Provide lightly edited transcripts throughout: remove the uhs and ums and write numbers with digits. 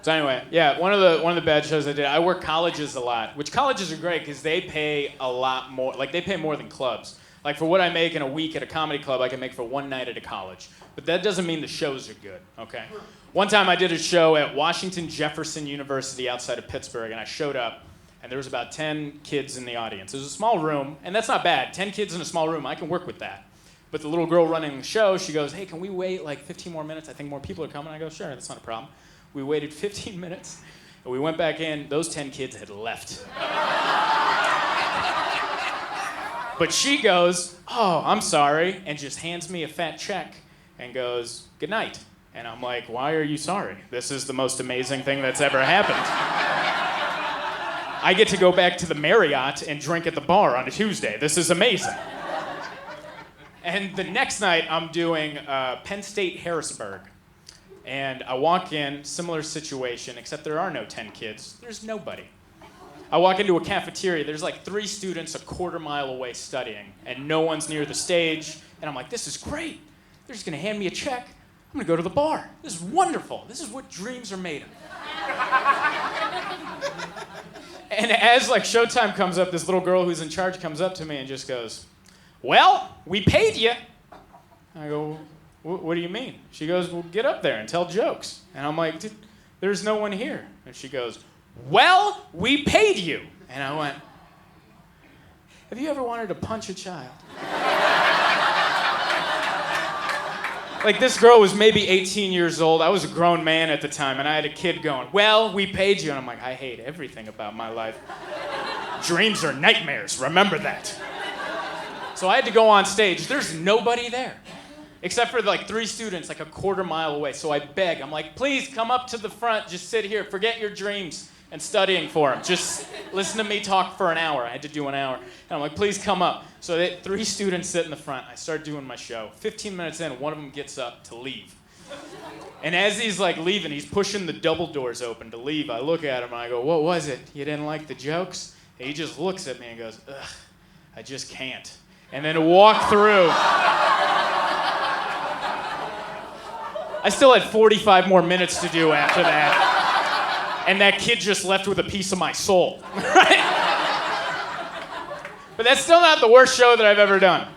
So anyway, yeah, one of the bad shows I did, I work colleges a lot, which colleges are great because they pay a lot more. Like, they pay more than clubs. Like, for what I make in a week at a comedy club, I can make for one night at a college. But that doesn't mean the shows are good, okay? One time I did a show at Washington Jefferson University outside of Pittsburgh, and I showed up, and there was about 10 kids in the audience. It was a small room, and that's not bad. 10 kids in a small room, I can work with that. But the little girl running the show, she goes, hey, can we wait like 15 more minutes? I think more people are coming. I go, sure, that's not a problem. We waited 15 minutes, and we went back in. Those 10 kids had left. But she goes, oh, I'm sorry, and just hands me a fat check and goes, good night. And I'm like, why are you sorry? This is the most amazing thing that's ever happened. I get to go back to the Marriott and drink at the bar on a Tuesday. This is amazing. And the next night, I'm doing Penn State Harrisburg. And I walk in, similar situation, except there are no 10 kids. There's nobody. I walk into a cafeteria. There's like 3 students a quarter mile away studying, and no one's near the stage. And I'm like, this is great. They're just going to hand me a check. I'm going to go to the bar. This is wonderful. This is what dreams are made of. And as like showtime comes up, this little girl who's in charge comes up to me and just goes, well, we paid you. I go, what do you mean? She goes, well, get up there and tell jokes. And I'm like, there's no one here. And she goes, well, we paid you. And I went, have you ever wanted to punch a child? Like, this girl was maybe 18 years old. I was a grown man at the time, and I had a kid going, well, we paid you. And I'm like, I hate everything about my life. Dreams are nightmares. Remember that. So I had to go on stage. There's nobody there. Except for like 3 students like a quarter mile away. So I beg. I'm like, please come up to the front. Just sit here. Forget your dreams and studying for them. Just listen to me talk for an hour. I had to do an hour. And I'm like, please come up. So 3 students sit in the front. I start doing my show. 15 minutes in, one of them gets up to leave. And as he's like leaving, he's pushing the double doors open to leave. I look at him and I go, what was it? You didn't like the jokes? And he just looks at me and goes, ugh, I just can't. And then walk through. I still had 45 more minutes to do after that. And that kid just left with a piece of my soul. Right? But that's still not the worst show that I've ever done.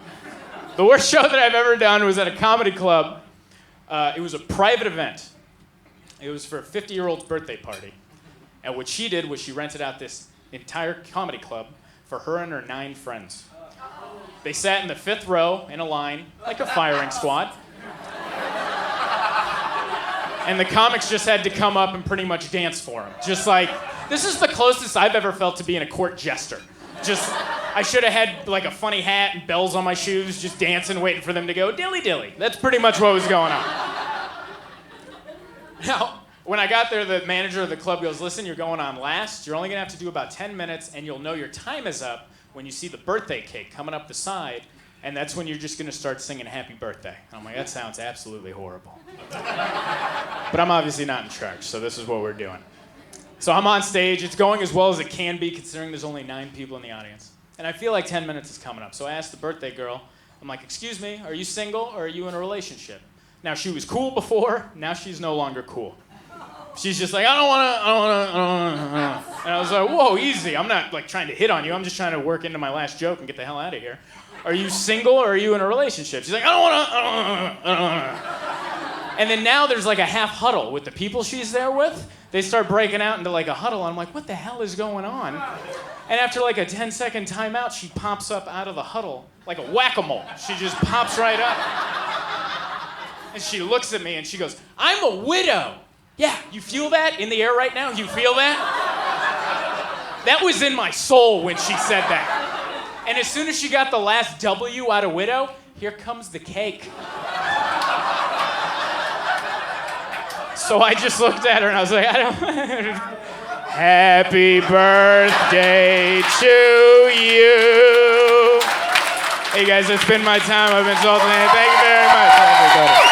The worst show that I've ever done was at a comedy club. It was a private event. It was for a 50-year-old's birthday party. And what she did was she rented out this entire comedy club for her and her 9 friends. They sat in the 5th row in a line, like a firing squad. And the comics just had to come up and pretty much dance for them. Just like, this is the closest I've ever felt to being a court jester. Just, I should have had like a funny hat and bells on my shoes, just dancing, waiting for them to go dilly dilly. That's pretty much what was going on. Now, when I got there, the manager of the club goes, listen, you're going on last. You're only gonna have to do about 10 minutes and you'll know your time is up when you see the birthday cake coming up the side, and that's when you're just gonna start singing happy birthday. And I'm like, that sounds absolutely horrible. But I'm obviously not in charge, so this is what we're doing. So I'm on stage. It's going as well as it can be, considering there's only 9 people in the audience. And I feel like 10 minutes is coming up. So I asked the birthday girl, I'm like, excuse me, are you single or are you in a relationship? Now, she was cool before. Now she's no longer cool. She's just like, I don't wanna. And I was like, whoa, easy. I'm not like trying to hit on you. I'm just trying to work into my last joke and get the hell out of here. Are you single or are you in a relationship? She's like, I don't wanna. And then now there's like a half huddle with the people she's there with. They start breaking out into like a huddle. And I'm like, what the hell is going on? And after like a 10-second timeout, she pops up out of the huddle like a whack-a-mole. She just pops right up. And she looks at me and she goes, I'm a widow. Yeah, you feel that in the air right now? You feel that? That was in my soul when she said that. And as soon as she got the last W out of widow, here comes the cake. So I just looked at her and I was like, I don't... Happy birthday to you. Hey guys, it's been my time. I've been Zoltan. Thank you very much, everybody.